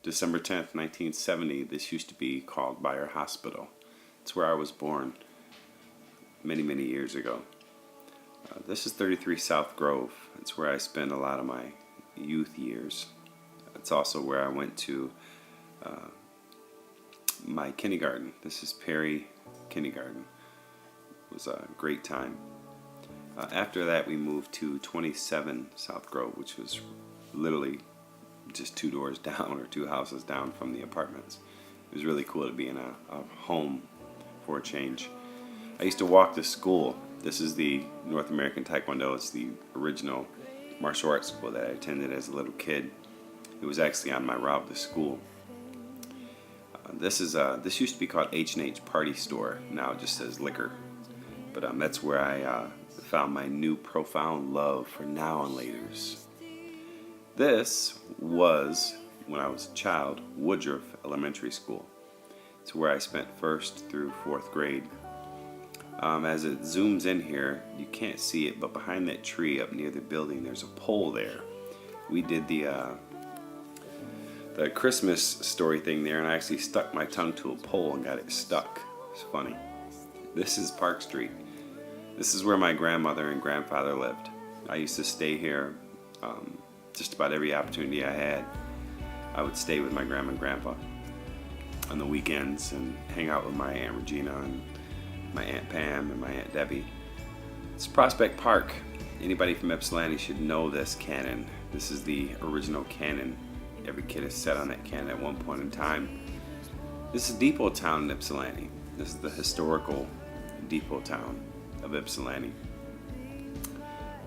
December 10th, 1970, this used to be called Bayer Hospital. It's where I was born many, many years ago. This is 33 South Grove. It's where I spent a lot of my youth years. It's also where I went to my kindergarten. This is Perry Kindergarten. It was a great time. After that, we moved to 27 South Grove, which was literally just 2 doors down or 2 houses down from the apartments. It was really cool to be in a home for a change. I used to walk to school. This is the North American Taekwondo. It's the original martial arts school that I attended as a little kid. It was actually on my route to school. This used to be called H&H Party Store. Now it just says liquor. But that's where I found my new profound love for now and laters. This was, when I was a child, Woodruff Elementary School. It's where I spent 1st through 4th grade. As it zooms in here, you can't see it, but behind that tree up near the building, there's a pole there. We did the Christmas story thing there, and I actually stuck my tongue to a pole and got it stuck. It's funny. This is Park Street. This is where my grandmother and grandfather lived. I used to stay here just about every opportunity I had. I would stay with my grandma and grandpa on the weekends and hang out with my Aunt Regina and my Aunt Pam and my Aunt Debbie. It's Prospect Park. Anybody from Ypsilanti should know this cannon. This is the original cannon. Every kid has sat on that cannon at one point in time. This is Depot Town in Ypsilanti. This is the historical Depot Town of Ypsilanti.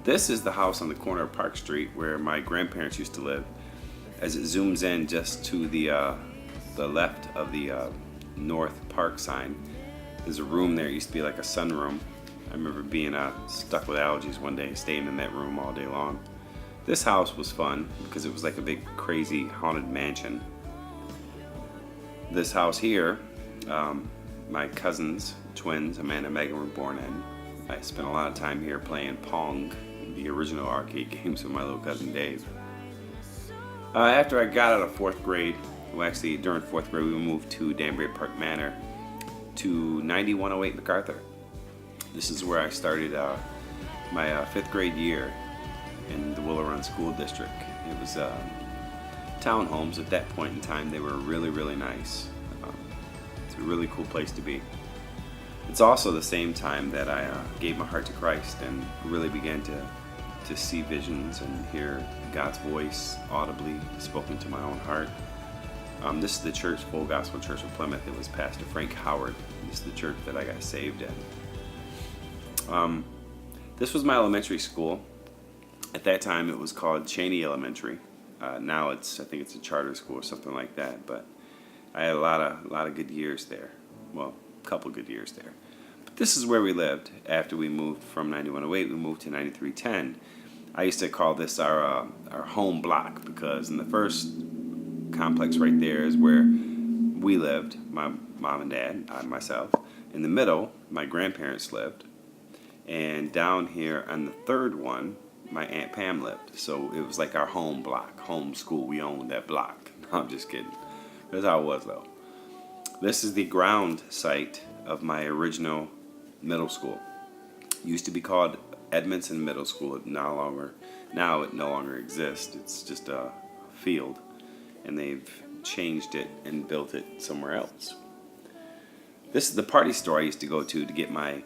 This is the house on the corner of Park Street where my grandparents used to live. As it zooms in just to the left of the North Park sign, there's a room there. It used to be like a sunroom. I remember being stuck with allergies one day, staying in that room all day long. This house was fun because it was like a big crazy haunted mansion. This house here, my cousins, twins, Amanda and Megan, were born in. I spent a lot of time here playing Pong, the original arcade games with my little cousin Dave. After I got out of 4th grade, well actually during 4th grade we moved to Danbury Park Manor to 9108 MacArthur. This is where I started my 5th grade year in the Willow Run School District. It was townhomes at that point in time. They were really, really nice. It's a really cool place to be. It's also the same time that I gave my heart to Christ and really began to see visions and hear God's voice audibly spoken to my own heart. This is the church, Full Gospel Church of Plymouth. It was Pastor Frank Howard. This is the church that I got saved in. This was my elementary school. At that time, it was called Cheney Elementary. Now I think it's a charter school or something like that. But I had a lot of good years there. Well, a couple good years there. But this is where we lived. After we moved from 9108, we moved to 9310. I used to call this our home block because in the first complex right there is where we lived, my mom and dad, I and myself. In the middle, my grandparents lived. And down here on the third one, my Aunt Pam lived. So it was like our home block, home school. We owned that block. No, I'm just kidding. That's how it was though. This is the ground site of my original middle school. It used to be called Edmondson Middle School. Now it no longer exists. It's just a field. And they've changed it and built it somewhere else. This is the party store I used to go to get my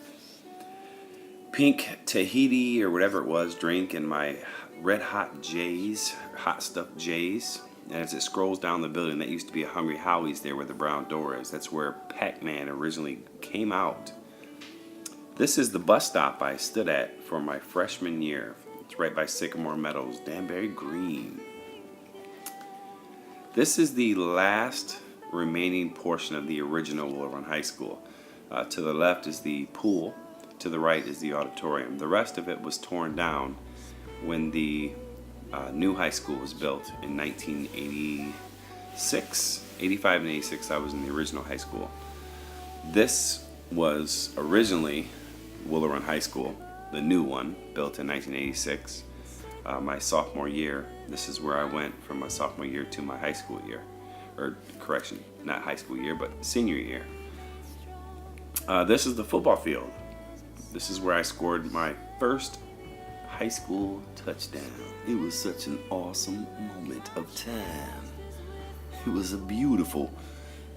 pink Tahiti or whatever it was drink and my red hot J's, hot stuffed J's. And as it scrolls down the building, that used to be a Hungry Howie's there where the brown door is. That's where Pac-Man originally came out. This is the bus stop I stood at for my freshman year. It's right by Sycamore Meadows, Danbury Green. This is the last remaining portion of the original Willow Run High School. To the left is the pool. To the right is the auditorium. The rest of it was torn down when the new high school was built in 1986. 85 and 86, I was in the original high school. This was originally Willow Run High School, the new one, built in 1986. My sophomore year, this is where I went from my sophomore year to my high school year. or correction, not high school year, but senior year. This is the football field. This is where I scored my first high school touchdown. It was such an awesome moment of time. It was a beautiful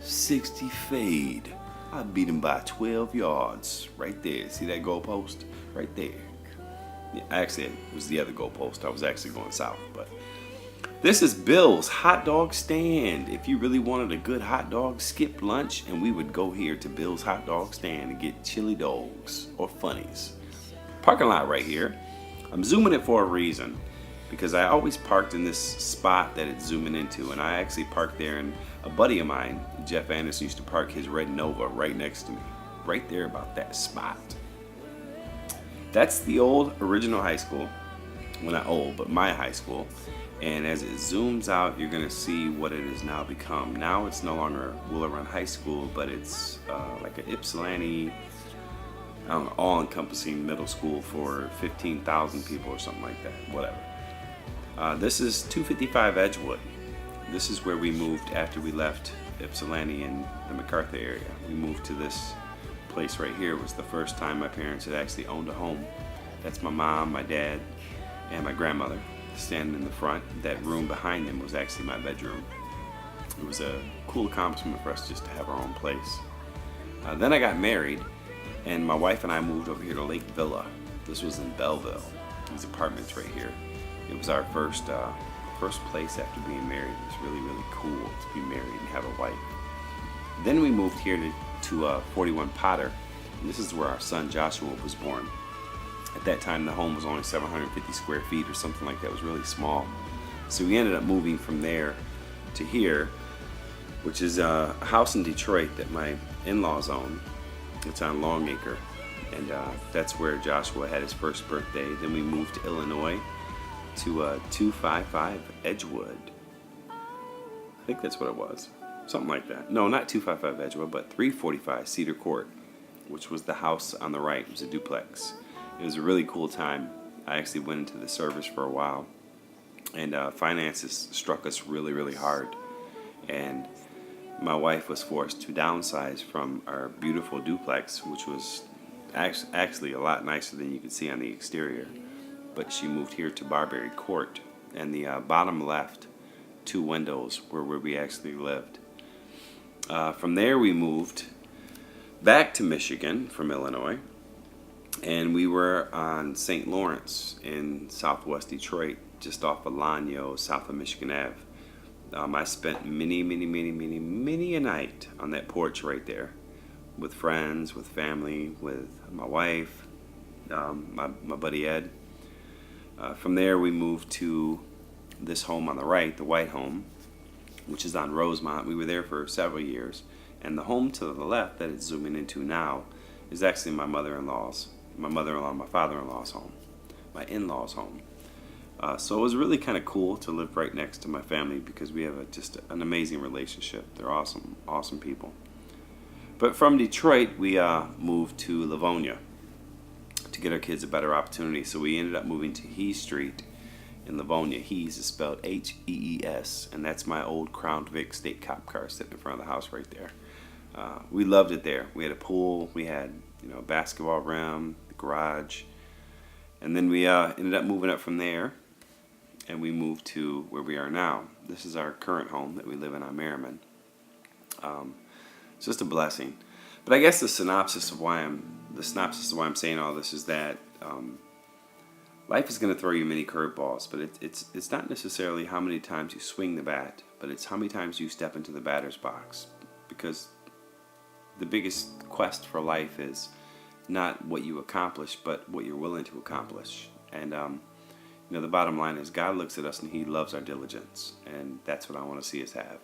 60 fade. I beat him by 12 yards right there. See that goalpost? Right there. Yeah, actually, it was the other goalpost. I was actually going south, but this is Bill's hot dog stand. If you really wanted a good hot dog, skip lunch and we would go here to Bill's hot dog stand and get chili dogs or funnies. Parking lot right here. I'm zooming it for a reason because I always parked in this spot that it's zooming into, and I actually parked there, and a buddy of mine, Jeff Anderson, used to park his red Nova right next to me, right there about that spot. That's the old original high school. Well, not old, but my high school. And as it zooms out, you're gonna see what it has now become. Now it's no longer Willow Run High School, but it's like an Ypsilanti, I don't know, all-encompassing middle school for 15,000 people or something like that, whatever. This is 255 Edgewood. This is where we moved after we left Ypsilanti in the MacArthur area. We moved to this place right here. It was the first time my parents had actually owned a home. That's my mom, my dad, and my grandmother standing in the front. That room behind them was actually my bedroom. It was a cool accomplishment for us just to have our own place. Then I got married, and my wife and I moved over here to Lake Villa. This was in Belleville. These apartments right here. It was our first place after being married. It was really, really cool to be married and have a wife. Then we moved here to 41 Potter. And this is where our son Joshua was born. At that time, the home was only 750 square feet or something like that. It was really small. So we ended up moving from there to here, which is a house in Detroit that my in-laws own. It's on Longacre, and that's where Joshua had his first birthday. Then we moved to Illinois to 255 Edgewood. I think that's what it was. Something like that. No, not 255 Edgewood, but 345 Cedar Court, which was the house on the right. It was a duplex. It was a really cool time. I actually went into the service for a while, and finances struck us really, really hard. And my wife was forced to downsize from our beautiful duplex, which was actually a lot nicer than you could see on the exterior. But she moved here to Barbary Court, and the bottom left 2 windows were where we actually lived. From there we moved back to Michigan from Illinois, and we were on St. Lawrence in southwest Detroit, just off of Lanyo, south of Michigan Ave. I spent many a night on that porch right there with friends, with family, with my wife, my buddy Ed. From there we moved to this home on the right, the white home, which is on Rosemont. We were there for several years. And the home to the left that it's zooming into now is actually my mother-in-law's, my father-in-law's home, my in-law's home. So it was really kind of cool to live right next to my family because we have just an amazing relationship. They're awesome people. But from Detroit, we moved to Livonia to get our kids a better opportunity. So we ended up moving to Hees Street in Livonia. Hees is spelled Hees, and that's my old Crown Vic state cop car sitting in front of the house right there. We loved it there. We had a pool, we had a basketball rim, the garage, and then we ended up moving up from there, and we moved to where we are now. This is our current home that we live in on Merriman. It's just a blessing. But I guess the synopsis of why I'm saying all this is that life is going to throw you many curveballs, but it's not necessarily how many times you swing the bat, but it's how many times you step into the batter's box. Because the biggest quest for life is not what you accomplish, but what you're willing to accomplish. And the bottom line is God looks at us and He loves our diligence, and that's what I want to see us have.